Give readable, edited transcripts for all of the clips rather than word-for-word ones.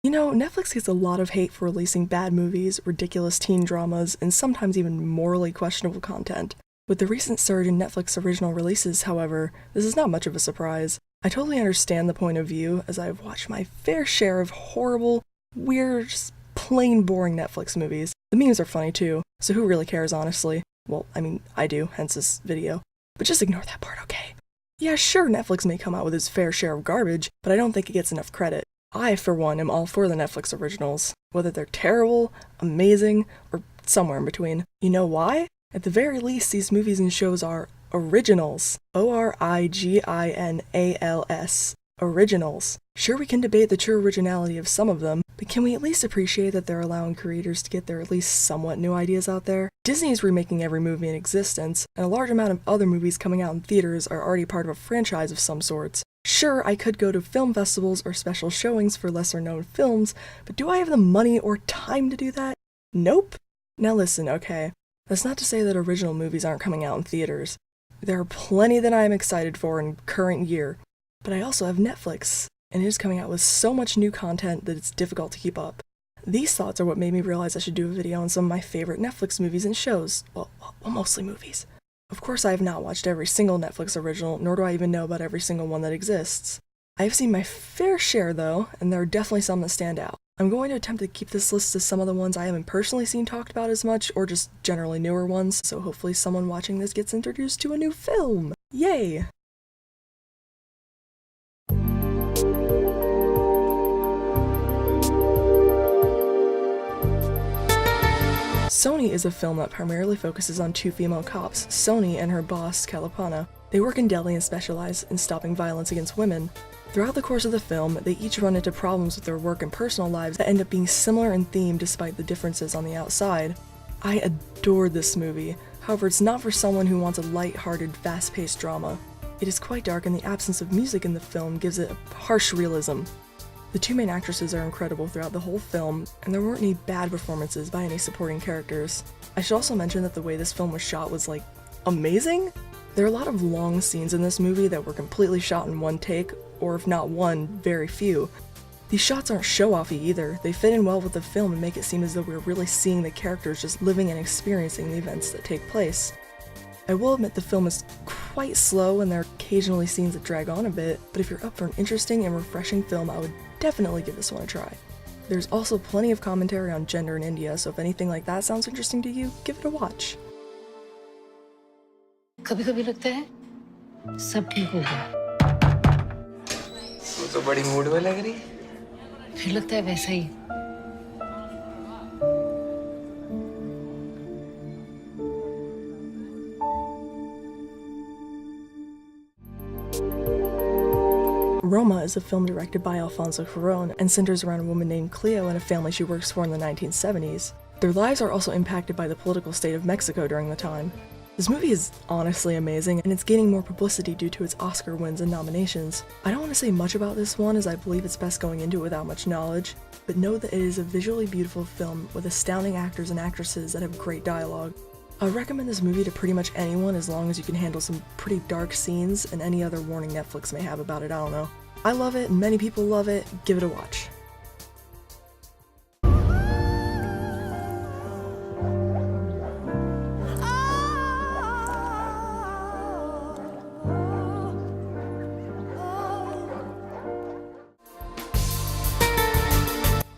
You know, Netflix gets a lot of hate for releasing bad movies, ridiculous teen dramas, and sometimes even morally questionable content. With the recent surge in Netflix original releases, however, this is not much of a surprise. I totally understand the point of view, as I've watched my fair share of horrible, weird, just plain boring Netflix movies. The memes are funny too, so who really cares, honestly? Well, I mean, I do, hence this video. But just ignore that part, okay? Yeah, sure, Netflix may come out with its fair share of garbage, but I don't think it gets enough credit. I, for one, am all for the Netflix originals, whether they're terrible, amazing, or somewhere in between. You know why? At the very least, these movies and shows are originals. ORIGINALS. Originals. Sure, we can debate the true originality of some of them, but can we at least appreciate that they're allowing creators to get their at least somewhat new ideas out there? Disney is remaking every movie in existence, and a large amount of other movies coming out in theaters are already part of a franchise of some sorts. Sure, I could go to film festivals or special showings for lesser known films, but do I have the money or time to do that? Nope. Now listen, okay, that's not to say that original movies aren't coming out in theaters. There are plenty that I am excited for in current year, but I also have Netflix, and it is coming out with so much new content that it's difficult to keep up. These thoughts are what made me realize I should do a video on some of my favorite Netflix movies and shows. Well, mostly movies. Of course, I have not watched every single Netflix original, nor do I even know about every single one that exists. I have seen my fair share, though, and there are definitely some that stand out. I'm going to attempt to keep this list to some of the ones I haven't personally seen talked about as much, or just generally newer ones, so hopefully someone watching this gets introduced to a new film! Yay! Sony is a film that primarily focuses on two female cops, Sony and her boss, Kalapana. They work in Delhi and specialize in stopping violence against women. Throughout the course of the film, they each run into problems with their work and personal lives that end up being similar in theme despite the differences on the outside. I adored this movie, however it's not for someone who wants a light-hearted, fast-paced drama. It is quite dark and the absence of music in the film gives it a harsh realism. The two main actresses are incredible throughout the whole film, and there weren't any bad performances by any supporting characters. I should also mention that the way this film was shot was, like, amazing? There are a lot of long scenes in this movie that were completely shot in one take, or if not one, very few. These shots aren't show-offy either, they fit in well with the film and make it seem as though we're really seeing the characters just living and experiencing the events that take place. I will admit the film is quite slow and there are occasionally scenes that drag on a bit, but if you're up for an interesting and refreshing film, I would definitely give this one a try. There's also plenty of commentary on gender in India, so if anything like that sounds interesting to you, give it a watch. कभी-कभी लगता है सब ठीक होगा। तो बड़ी mood में लग रही। फिर लगता है वैसा ही। Roma is a film directed by Alfonso Cuarón and centers around a woman named Cleo and a family she works for in the 1970s. Their lives are also impacted by the political state of Mexico during the time. This movie is honestly amazing, and it's gaining more publicity due to its Oscar wins and nominations. I don't want to say much about this one as I believe it's best going into it without much knowledge, but know that it is a visually beautiful film with astounding actors and actresses that have great dialogue. I would recommend this movie to pretty much anyone as long as you can handle some pretty dark scenes and any other warning Netflix may have about it, I don't know. I love it, and many people love it, give it a watch.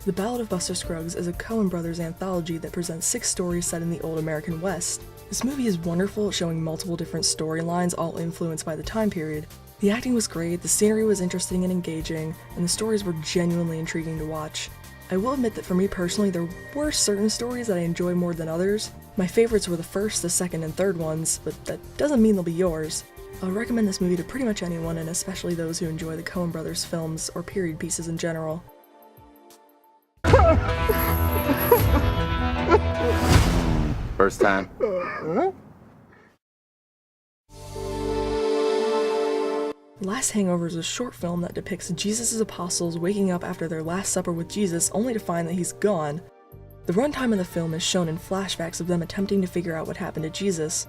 The Ballad of Buster Scruggs is a Coen Brothers anthology that presents 6 stories set in the old American West. This movie is wonderful, showing multiple different storylines all influenced by the time period. The acting was great, the scenery was interesting and engaging, and the stories were genuinely intriguing to watch. I will admit that for me personally, there were certain stories that I enjoyed more than others. My favorites were the first, the second, and third ones, but that doesn't mean they'll be yours. I would recommend this movie to pretty much anyone, and especially those who enjoy the Coen Brothers films or period pieces in general. First time. Last Hangover is a short film that depicts Jesus' apostles waking up after their last supper with Jesus only to find that he's gone. The runtime of the film is shown in flashbacks of them attempting to figure out what happened to Jesus.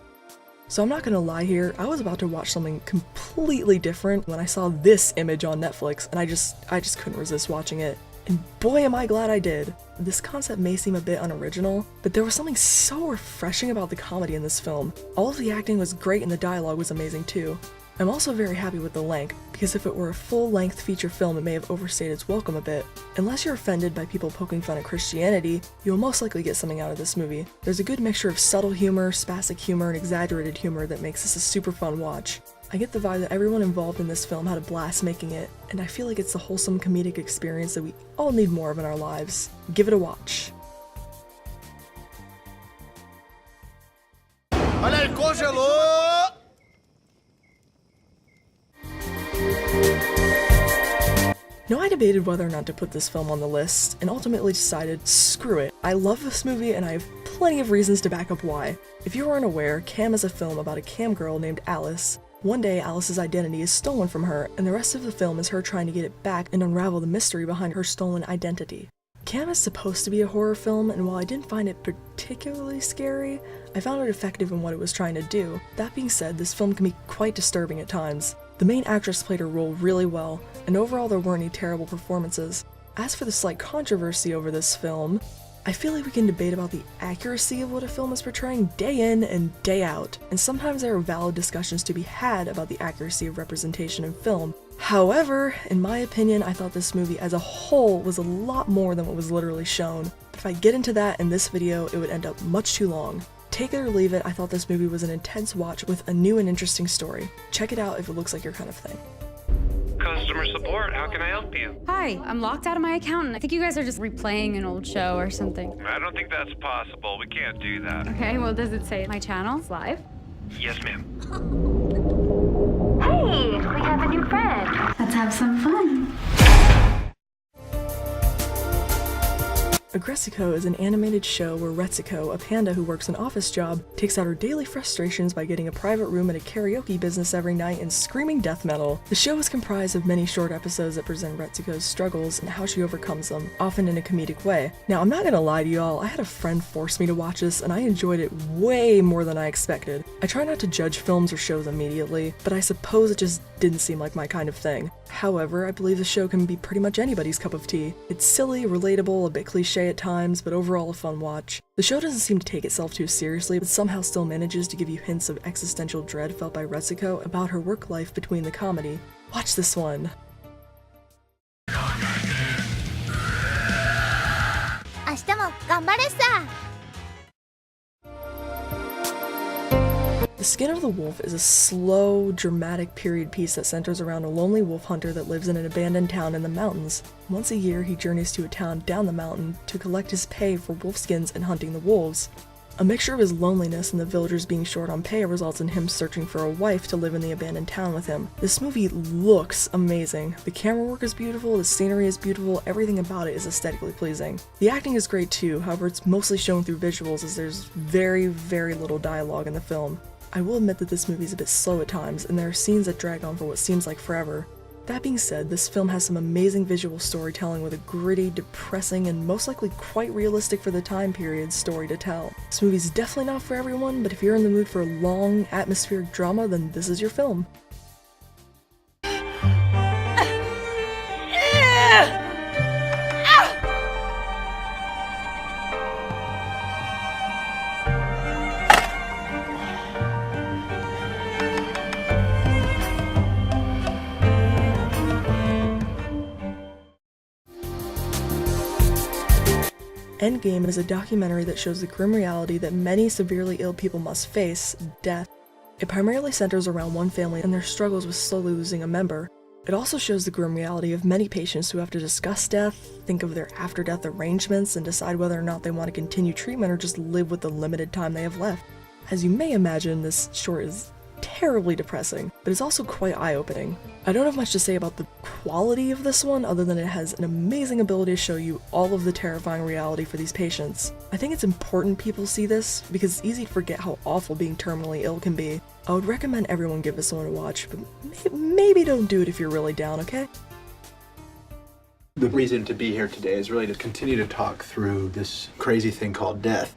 So I'm not gonna lie here, I was about to watch something completely different when I saw this image on Netflix, and I just couldn't resist watching it. And boy am I glad I did. This concept may seem a bit unoriginal, but there was something so refreshing about the comedy in this film. All of the acting was great and the dialogue was amazing too. I'm also very happy with the length, because if it were a full-length feature film it may have overstayed its welcome a bit. Unless you're offended by people poking fun at Christianity, you'll most likely get something out of this movie. There's a good mixture of subtle humor, spastic humor, and exaggerated humor that makes this a super fun watch. I get the vibe that everyone involved in this film had a blast making it, and I feel like it's the wholesome comedic experience that we all need more of in our lives. Give it a watch. Olha aí, congelou! Now I debated whether or not to put this film on the list, and ultimately decided, screw it. I love this movie and I have plenty of reasons to back up why. If you are unaware, Cam is a film about a cam girl named Alice. One day, Alice's identity is stolen from her, and the rest of the film is her trying to get it back and unravel the mystery behind her stolen identity. Cam is supposed to be a horror film, and while I didn't find it particularly scary, I found it effective in what it was trying to do. That being said, this film can be quite disturbing at times. The main actress played her role really well, and overall there weren't any terrible performances. As for the slight controversy over this film, I feel like we can debate about the accuracy of what a film is portraying day in and day out, and sometimes there are valid discussions to be had about the accuracy of representation in film. However, in my opinion, I thought this movie as a whole was a lot more than what was literally shown. If I get into that in this video, it would end up much too long. Take it or leave it, I thought this movie was an intense watch with a new and interesting story. Check it out if it looks like your kind of thing. Customer support, how can I help you? Hi, I'm locked out of my account, and I think you guys are just replaying an old show or something. I don't think that's possible. We can't do that. Okay, well, does it say my channel's live? Yes, ma'am. Hey, we have a new friend. Let's have some fun. Aggressico is an animated show where Retsuko, a panda who works an office job, takes out her daily frustrations by getting a private room at a karaoke business every night and screaming death metal. The show is comprised of many short episodes that present Retsuko's struggles and how she overcomes them, often in a comedic way. Now, I'm not gonna lie to y'all, I had a friend force me to watch this and I enjoyed it way more than I expected. I try not to judge films or shows immediately, but I suppose it just didn't seem like my kind of thing. However, I believe the show can be pretty much anybody's cup of tea. It's silly, relatable, a bit cliche at times, but overall a fun watch. The show doesn't seem to take itself too seriously, but somehow still manages to give you hints of existential dread felt by Retsuko about her work life between the comedy. Watch this one. 明日も頑張れさ。 The Skin of the Wolf is a slow, dramatic period piece that centers around a lonely wolf hunter that lives in an abandoned town in the mountains. Once a year, he journeys to a town down the mountain to collect his pay for wolf skins and hunting the wolves. A mixture of his loneliness and the villagers being short on pay results in him searching for a wife to live in the abandoned town with him. This movie looks amazing. The camera work is beautiful, the scenery is beautiful, everything about it is aesthetically pleasing. The acting is great too, however it's mostly shown through visuals as there's very, very little dialogue in the film. I will admit that this movie is a bit slow at times, and there are scenes that drag on for what seems like forever. That being said, this film has some amazing visual storytelling with a gritty, depressing, and most likely quite realistic for the time period story to tell. This movie's definitely not for everyone, but if you're in the mood for a long, atmospheric drama, then this is your film. Endgame is a documentary that shows the grim reality that many severely ill people must face, death. It primarily centers around one family and their struggles with slowly losing a member. It also shows the grim reality of many patients who have to discuss death, think of their after-death arrangements, and decide whether or not they want to continue treatment or just live with the limited time they have left. As you may imagine, this short is terribly depressing, but it's also quite eye-opening. I don't have much to say about the quality of this one other than it has an amazing ability to show you all of the terrifying reality for these patients. I think it's important people see this because it's easy to forget how awful being terminally ill can be. I would recommend everyone give this one a watch, but maybe don't do it if you're really down, okay? The reason to be here today is really to continue to talk through this crazy thing called death.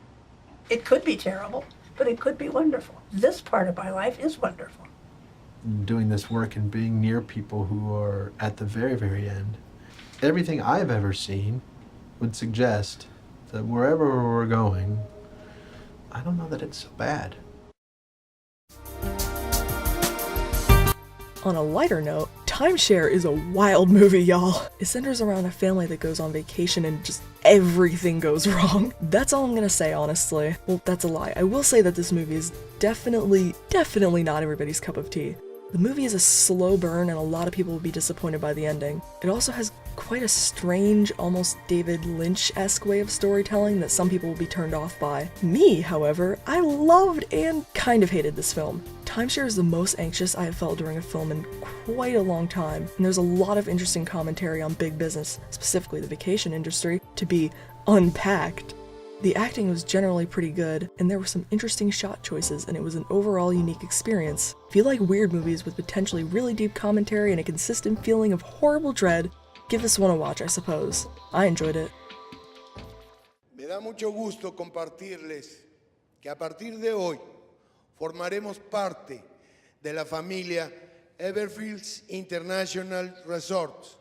It could be terrible, but it could be wonderful. This part of my life is wonderful. Doing this work and being near people who are at the very, very end. everything I've ever seen would suggest that wherever we're going, I don't know that it's so bad. On a lighter note, Timeshare is a wild movie, y'all. It centers around a family that goes on vacation and just everything goes wrong. That's all I'm gonna say, honestly. Well, that's a lie. I will say that this movie is definitely not everybody's cup of tea. The movie is a slow burn and a lot of people will be disappointed by the ending. It also has quite a strange, almost David Lynch-esque way of storytelling that some people will be turned off by. Me, however, I loved and kind of hated this film. Timeshare is the most anxious I have felt during a film in quite a long time, and there's a lot of interesting commentary on big business, specifically the vacation industry, to be unpacked. The acting was generally pretty good, and there were some interesting shot choices, and it was an overall unique experience. If you like weird movies with potentially really deep commentary and a consistent feeling of horrible dread, give this one a watch, I suppose. I enjoyed it. Me da mucho gusto compartirles que a partir de hoy formaremos parte de la familia Everfields International Resorts.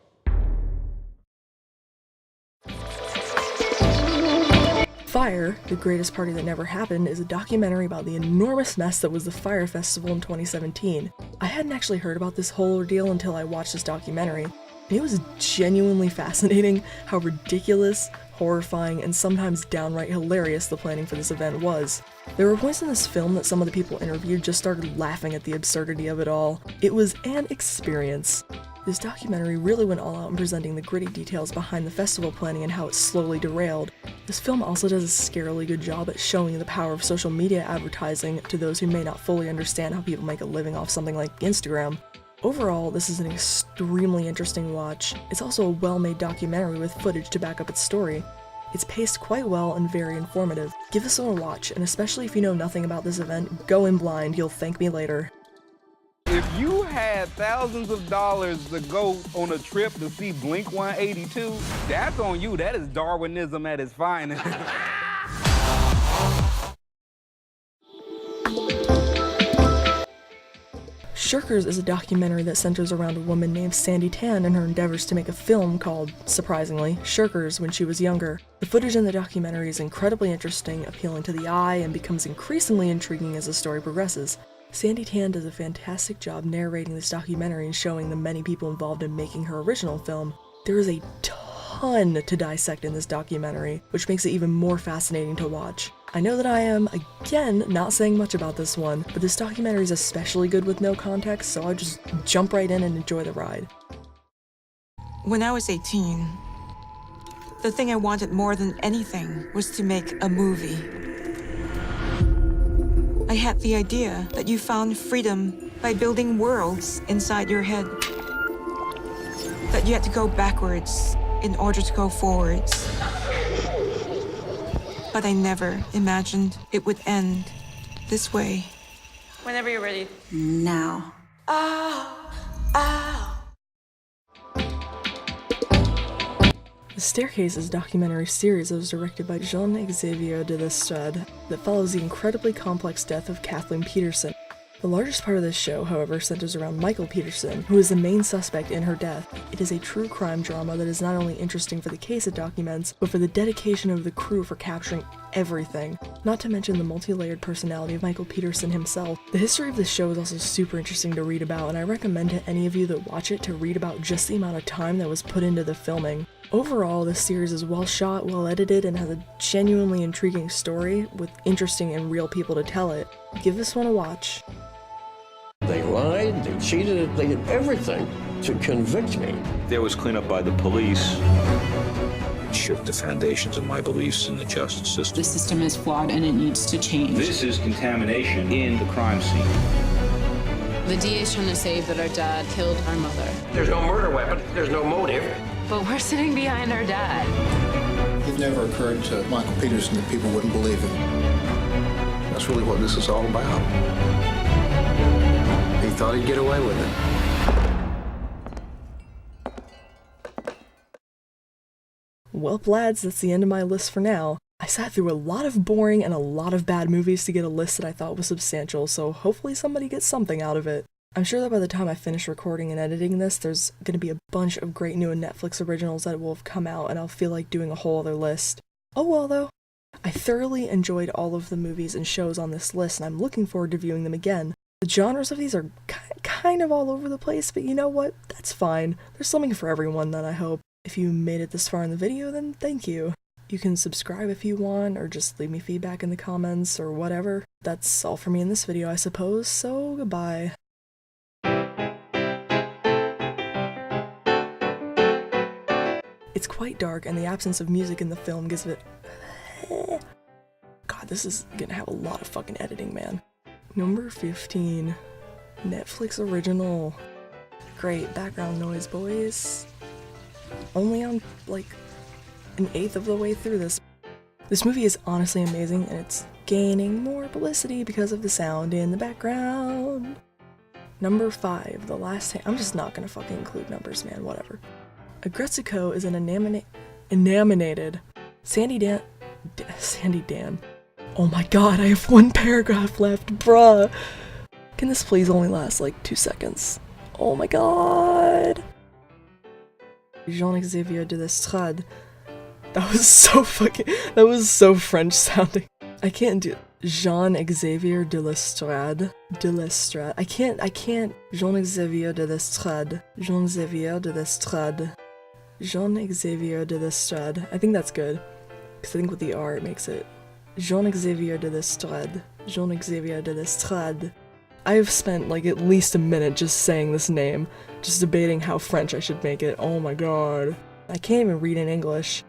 Fire, The Greatest Party That Never Happened, is a documentary about the enormous mess that was the Fire Festival in 2017. I hadn't actually heard about this whole ordeal until I watched this documentary, and it was genuinely fascinating how ridiculous, horrifying, and sometimes downright hilarious the planning for this event was. There were points in this film that some of the people interviewed just started laughing at the absurdity of it all. It was an experience. This documentary really went all out in presenting the gritty details behind the festival planning and how it slowly derailed. This film also does a scarily good job at showing the power of social media advertising to those who may not fully understand how people make a living off something like Instagram. Overall, this is an extremely interesting watch. It's also a well-made documentary with footage to back up its story. It's paced quite well and very informative. Give this one a watch, and especially if you know nothing about this event, go in blind, you'll thank me later. If you had thousands of dollars to go on a trip to see Blink 182, that's on you. That is Darwinism at its finest. Shirkers is a documentary that centers around a woman named Sandy Tan and her endeavors to make a film called, surprisingly, Shirkers when she was younger. The footage in the documentary is incredibly interesting, appealing to the eye, and becomes increasingly intriguing as the story progresses. Sandy Tan does a fantastic job narrating this documentary and showing the many people involved in making her original film. There is a ton to dissect in this documentary, which makes it even more fascinating to watch. I know that I am, again, not saying much about this one, but this documentary is especially good with no context, so I'll just jump right in and enjoy the ride. When I was 18, the thing I wanted more than anything was to make a movie. I had the idea that you found freedom by building worlds inside your head. That you had to go backwards in order to go forwards. But I never imagined it would end this way. Whenever you're ready. Now. The Staircase is a documentary series that was directed by Jean-Xavier de Lestrade that follows the incredibly complex death of Kathleen Peterson. The largest part of this show, however, centers around Michael Peterson, who is the main suspect in her death. It is a true crime drama that is not only interesting for the case it documents, but for the dedication of the crew for capturing everything. Not to mention the multi-layered personality of Michael Peterson himself. The history of this show is also super interesting to read about, and I recommend to any of you that watch it to read about just the amount of time that was put into the filming. Overall, this series is well shot, well edited, and has a genuinely intriguing story with interesting and real people to tell it. Give this one a watch. They lied, they cheated, they did everything to convict me. There was cleanup by the police. Shook the foundations of my beliefs in the justice system. The system is flawed and it needs to change. This is contamination in the crime scene. The DA's trying to say that our dad killed our mother. There's no murder weapon, there's no motive. But we're sitting behind our dad. It never occurred to Michael Peterson that people wouldn't believe him. That's really what this is all about. He thought he'd get away with it. Well, lads, that's the end of my list for now. I sat through a lot of boring and a lot of bad movies to get a list that I thought was substantial, so hopefully somebody gets something out of it. I'm sure that by the time I finish recording and editing this, there's gonna be a bunch of great new Netflix originals that will have come out, and I'll feel like doing a whole other list. Oh well though. I thoroughly enjoyed all of the movies and shows on this list, and I'm looking forward to viewing them again. The genres of these are kind of all over the place, but you know what? That's fine. There's something for everyone then, I hope. If you made it this far in the video, then thank you. You can subscribe if you want, or just leave me feedback in the comments, or whatever. That's all for me in this video, I suppose, so goodbye. It's quite dark, and the absence of music in the film gives it... God, this is gonna have a lot of fucking editing, man. Number 15. Netflix original. Great background noise, boys. Only on, like, an eighth of the way through this. This movie is honestly amazing, and it's gaining more publicity because of the sound in the background. Number 5. The Last Hand. I'm just not gonna fucking include numbers, man. Whatever. Agretsuko is an animated Sandy Dan. Oh my god, I have one paragraph left, bruh! Can this please only last like 2 seconds? Oh my god! Jean-Xavier de Lestrade. That was so French sounding. I can't do Jean-Xavier de Lestrade. I can't. Jean-Xavier de Lestrade. Jean-Xavier de Lestrade. Jean-Xavier de Lestrade. I think that's good. Because I think with the R it makes it Jean-Xavier de Lestrade. Jean-Xavier de Lestrade. I have spent like at least a minute just saying this name, just debating how French I should make it. Oh my god. I can't even read in English.